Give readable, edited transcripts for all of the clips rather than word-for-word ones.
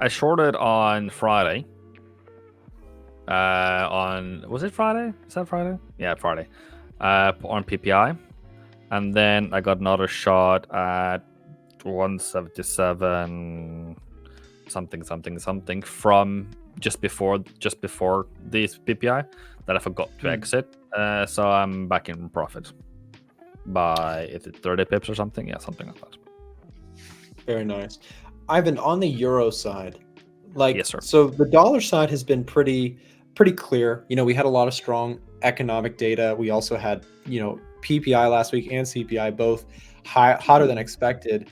I shorted on Friday. Was it Friday? Is that Friday? Yeah, Friday. On PPI, and then I got another shot at 177 something from just before this PPI that I forgot to exit. So I'm back in profit by, is it 30 pips or something? Yeah, something like that. Very nice. Ivan, on the euro side, Yes, sir. so the dollar side has been pretty clear. We had a lot of strong economic data. We also had, PPI last week and CPI both hotter than expected.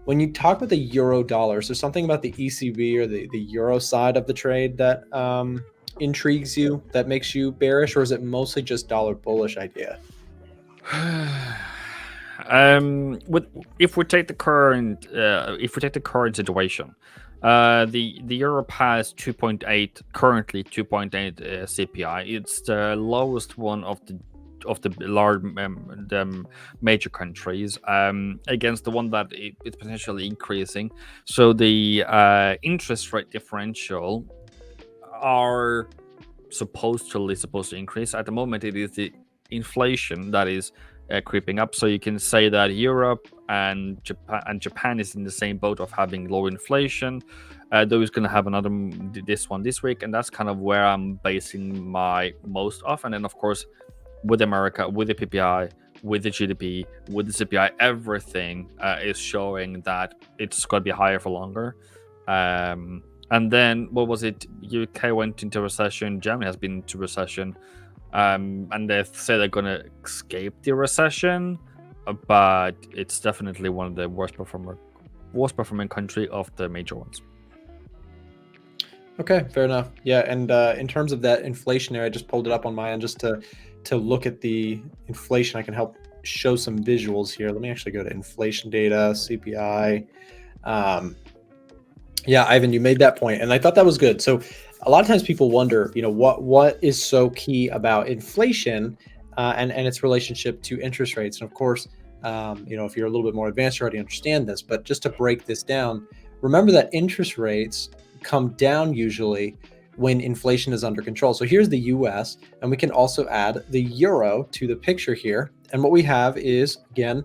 When you talk about the euro dollar, is there something about the ECB or the euro side of the trade that intrigues you, that makes you bearish, or is it mostly just dollar bullish idea? If we take the current situation, the Europe has 2.8 currently 2.8 CPI. It's the lowest one of the large the major countries, against the one that it's potentially increasing. So the interest rate differential are supposed to increase. At the moment, it is the inflation that is creeping up. So you can say that Europe and Japan is in the same boat of having low inflation. Though it's going to have another this week, and that's kind of where I'm basing my most off. And then of course, with America, with the PPI, with the GDP, with the CPI, everything is showing that it's going to be higher for longer. And then, what was it? UK went into recession. Germany has been into recession. And they say they're going to escape the recession. But it's definitely one of the worst performing country of the major ones. Okay, fair enough. Yeah, and in terms of that inflationary, I just pulled it up on my end just to look at the inflation. I can help show some visuals here. Let me actually go to inflation data, CPI. Yeah, Ivan, you made that point, and I thought that was good. So a lot of times people wonder, what is so key about inflation and its relationship to interest rates. And of course, if you're a little bit more advanced, you already understand this. But just to break this down, remember that interest rates come down usually when inflation is under control. So here's the US, and we can also add the euro to the picture here. And what we have is, again,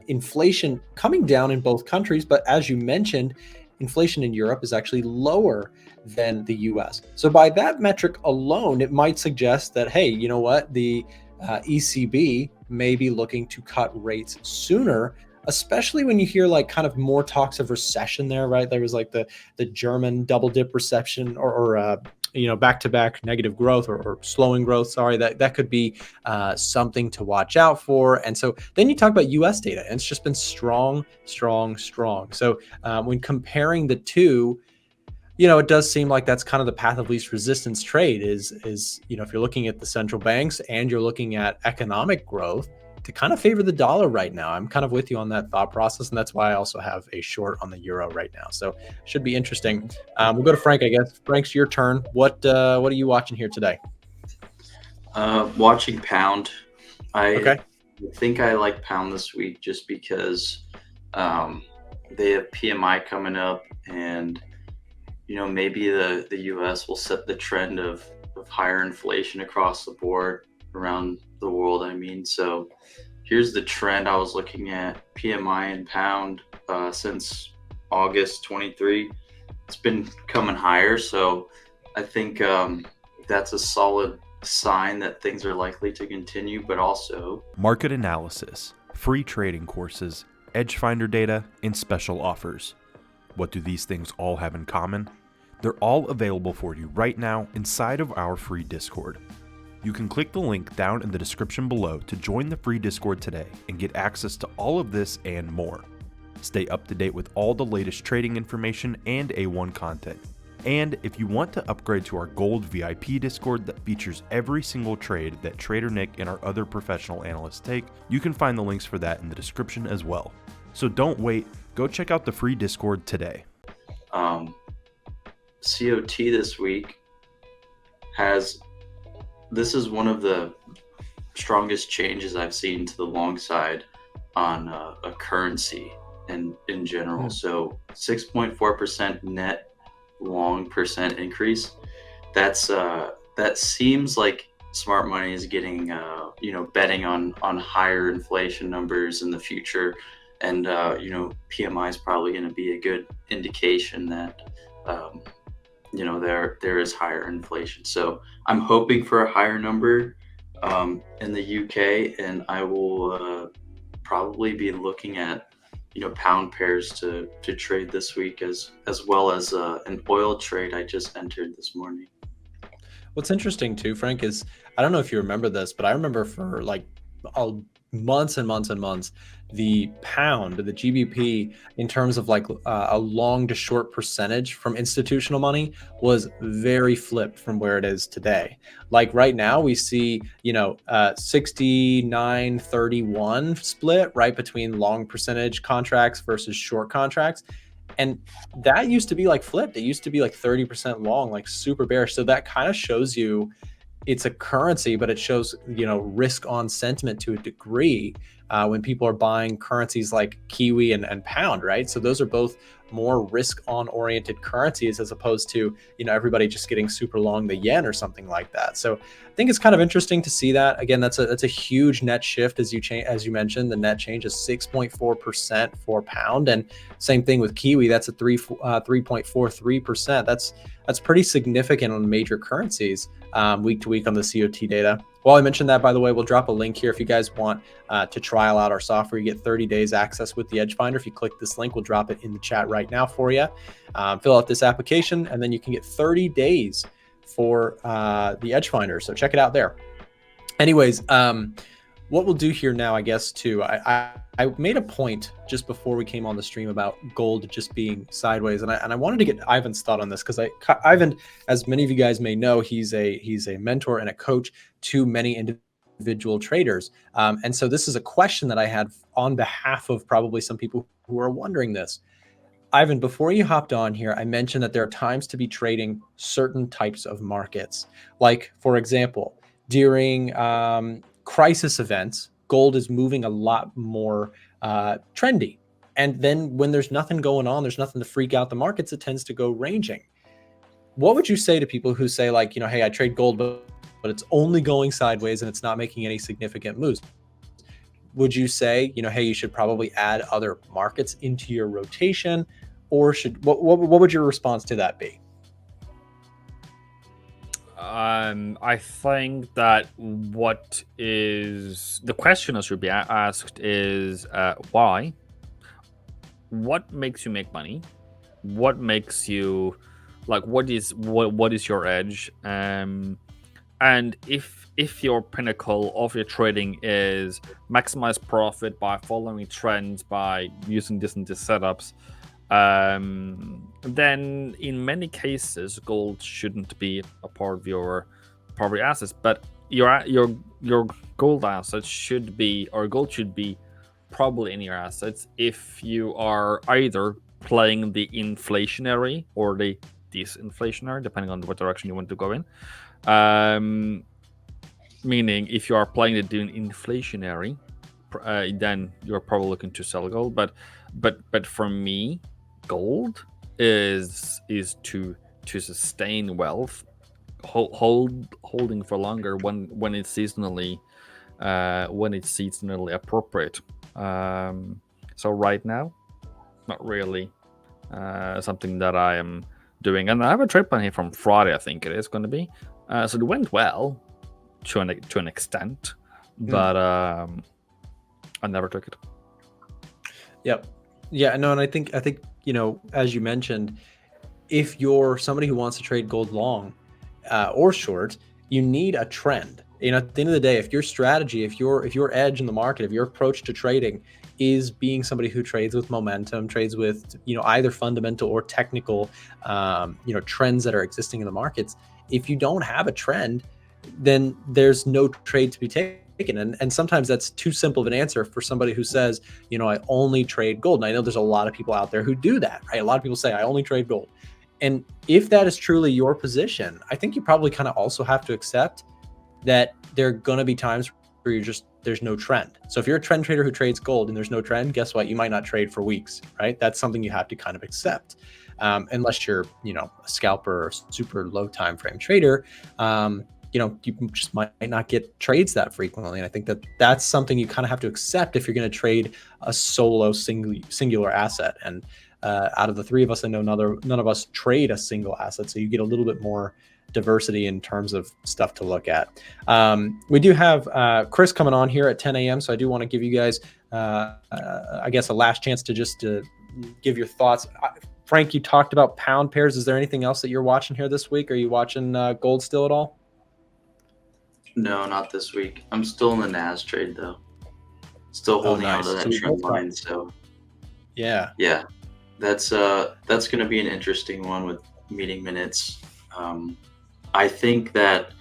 inflation coming down in both countries. But as you mentioned, inflation in Europe is actually lower than the US. So by that metric alone, it might suggest that, hey, you know what, the ECB may be looking to cut rates sooner, especially when you hear kind of more talks of recession there, right? There was the German double dip recession or back-to-back negative growth or slowing growth. Sorry, that could be something to watch out for. And so then you talk about US data, and it's just been strong. So when comparing the two, it does seem like that's kind of the path of least resistance trade is if you're looking at the central banks and you're looking at economic growth, to kind of favor the dollar right now. I'm kind of with you on that thought process, and that's why I also have a short on the euro right now. So should be interesting. We'll go to Frank, I guess. Frank's your turn. What are you watching here today? Watching pound. Okay. I think I like pound this week just because they have PMI coming up, and maybe the US will set the trend of higher inflation across the board around the world. So here's the trend I was looking at. PMI and pound since August 23, it's been coming higher. So I think that's a solid sign that things are likely to continue, but also market analysis, free trading courses, edge finder data, and special offers. What do these things all have in common? They're all available for you right now inside of our free Discord. You can click the link down in the description below to join the free Discord today and get access to all of this and more. Stay up to date with all the latest trading information and A1 content. And if you want to upgrade to our Gold VIP Discord that features every single trade that Trader Nick and our other professional analysts take, you can find the links for that in the description as well. So don't wait, go check out the free Discord today. COT this week this is one of the strongest changes I've seen to the long side on a currency and in general. So 6.4% net long percent increase. That seems like smart money is getting betting on higher inflation numbers in the future, and PMI is probably going to be a good indication that there is higher inflation. So I'm hoping for a higher number in the UK, and I will probably be looking at pound pairs to trade this week, as well as an oil trade I just entered this morning. What's interesting too, Frank, is I don't know if you remember this, but I remember for like months and months and months, the pound, the GBP, in terms of like a long to short percentage from institutional money, was very flipped from where it is today. Like right now we see 69-31 split, right, between long percentage contracts versus short contracts. And that used to be like flipped. It used to be like 30% long, like super bearish. So that kind of shows you it's a currency, but it shows, risk on sentiment to a degree when people are buying currencies like Kiwi and pound, right? So those are both more risk on oriented currencies, as opposed to, everybody just getting super long the yen or something like that. So I think it's kind of interesting to see that. Again, that's a huge net shift. As you mentioned, the net change is 6.4% for pound, and same thing with Kiwi. That's a 3.43%. That's pretty significant on major currencies week to week on the COT data. While I mentioned that, by the way, we'll drop a link here if you guys want to trial out our software. You get 30 days access with the Edge Finder. If you click this link, we'll drop it in the chat right now for you. Fill out this application, and then you can get 30 days for the Edge Finder. So check it out there. Anyways, what we'll do here now, I guess, too, I made a point just before we came on the stream about gold just being sideways, and I wanted to get Ivan's thought on this, because Ivan, as many of you guys may know, he's a mentor and a coach to many individual traders, and so this is a question that I had on behalf of probably some people who are wondering this. Ivan, before you hopped on here, I mentioned that there are times to be trading certain types of markets, like, for example, during crisis events, gold is moving a lot more trendy. And then when there's nothing going on, there's nothing to freak out the markets, it tends to go ranging. What would you say to people who say, like, hey, I trade gold, but it's only going sideways and it's not making any significant moves? Would you say, hey, you should probably add other markets into your rotation? Or what would your response to that be? I think that what is the question that should be asked is why? What makes you make money? What makes you what is your edge? And if your pinnacle of your trading is maximize profit by following trends, by using this and this setups, then in many cases gold shouldn't be a part of your assets, but your gold assets should be, or gold should be, probably in your assets if you are either playing the inflationary or the disinflationary, depending on what direction you want to go in. Meaning, if you are playing the inflationary, then you're probably looking to sell gold. But for me, gold is to sustain wealth, holding for longer when it's seasonally appropriate. So right now, not really something that I am doing. And I have a trade plan here from Friday, I think it is going to be. So it went well to an extent, but I never took it. Yep. Yeah, no, and I think as you mentioned, if you're somebody who wants to trade gold long or short, you need a trend. At the end of the day, if your strategy, if your edge in the market, if your approach to trading is being somebody who trades with momentum, trades with either fundamental or technical trends that are existing in the markets, if you don't have a trend, then there's no trade to be taken. And sometimes that's too simple of an answer for somebody who says, I only trade gold. And I know there's a lot of people out there who do that, right? A lot of people say, I only trade gold. And if that is truly your position, I think you probably kind of also have to accept that there are going to be times where there's no trend. So if you're a trend trader who trades gold and there's no trend, guess what? You might not trade for weeks, right? That's something you have to kind of accept. unless you're, a scalper or super low time frame trader. You just might not get trades that frequently. And I think that that's something you kind of have to accept if you're going to trade a solo singular asset. And out of the three of us, I know none of us trade a single asset. So you get a little bit more diversity in terms of stuff to look at. We do have Chris coming on here at 10 a.m. So I do want to give you guys, I guess, a last chance to just give your thoughts. Frank, you talked about pound pairs. Is there anything else that you're watching here this week? Are you watching gold still at all? No, not this week. I'm still in the NAS trade though. Still holding on to that trend line. So yeah, that's going to be an interesting one with meeting minutes. I think that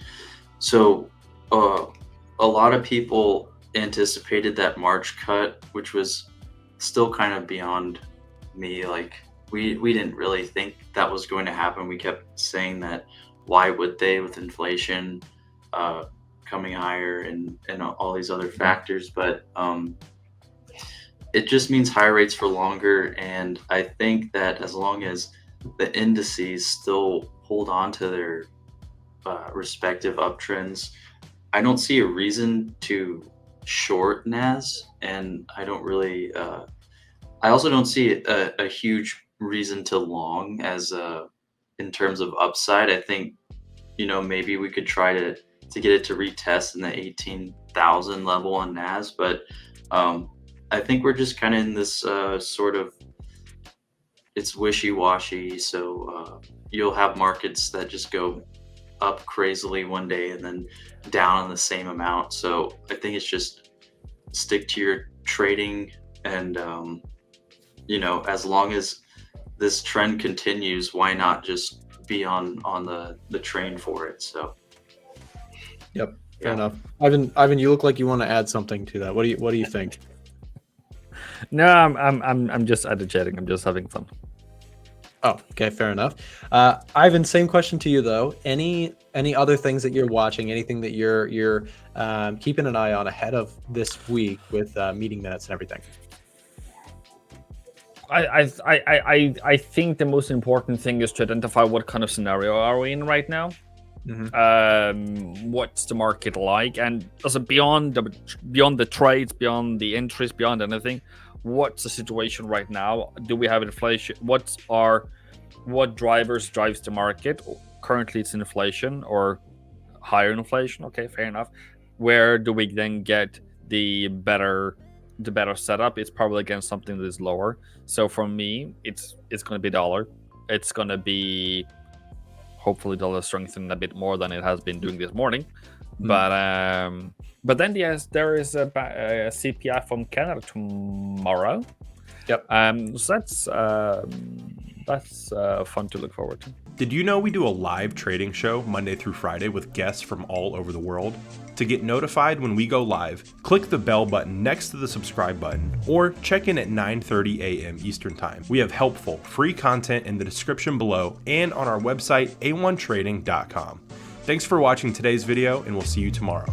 a lot of people anticipated that March cut, which was still kind of beyond me. Like we didn't really think that was going to happen. We kept saying that why would they, with inflation coming higher and all these other factors, but it just means higher rates for longer. And I think that as long as the indices still hold on to their respective uptrends, I don't see a reason to short NAS, and I don't really I also don't see a huge reason to long as in terms of upside. I think maybe we could try to get it to retest in the 18,000 level on NAS, but I think we're just kind of in this sort of, it's wishy-washy. So you'll have markets that just go up crazily one day and then down in the same amount. So I think it's just stick to your trading, and as long as this trend continues, why not just be on the train for it? So yep, fair enough. Ivan, you look like you want to add something to that. What do you think? No, I'm just chatting. I'm just having fun. Oh, okay, fair enough. Ivan, same question to you though. Any other things that you're watching? Anything that you're keeping an eye on ahead of this week with meeting minutes and everything? I think the most important thing is to identify what kind of scenario are we in right now. What's the market like, and also beyond the trades, beyond the entries, beyond anything, what's the situation right now? Do we have inflation? What drives the market? Currently it's inflation or higher inflation. Okay, fair enough. Where do we then get the better setup? It's probably against something that is lower. So for me, it's going to be dollar. It's going to be hopefully dollar strengthened a bit more than it has been doing this morning. But then yes, there is a CPI from Canada tomorrow. Yep. So that's fun to look forward to. Did you know we do a live trading show Monday through Friday with guests from all over the world? To get notified when we go live, click the bell button next to the subscribe button, or check in at 9:30 a.m. Eastern Time. We have helpful, free content in the description below and on our website, a1trading.com. Thanks for watching today's video, and we'll see you tomorrow.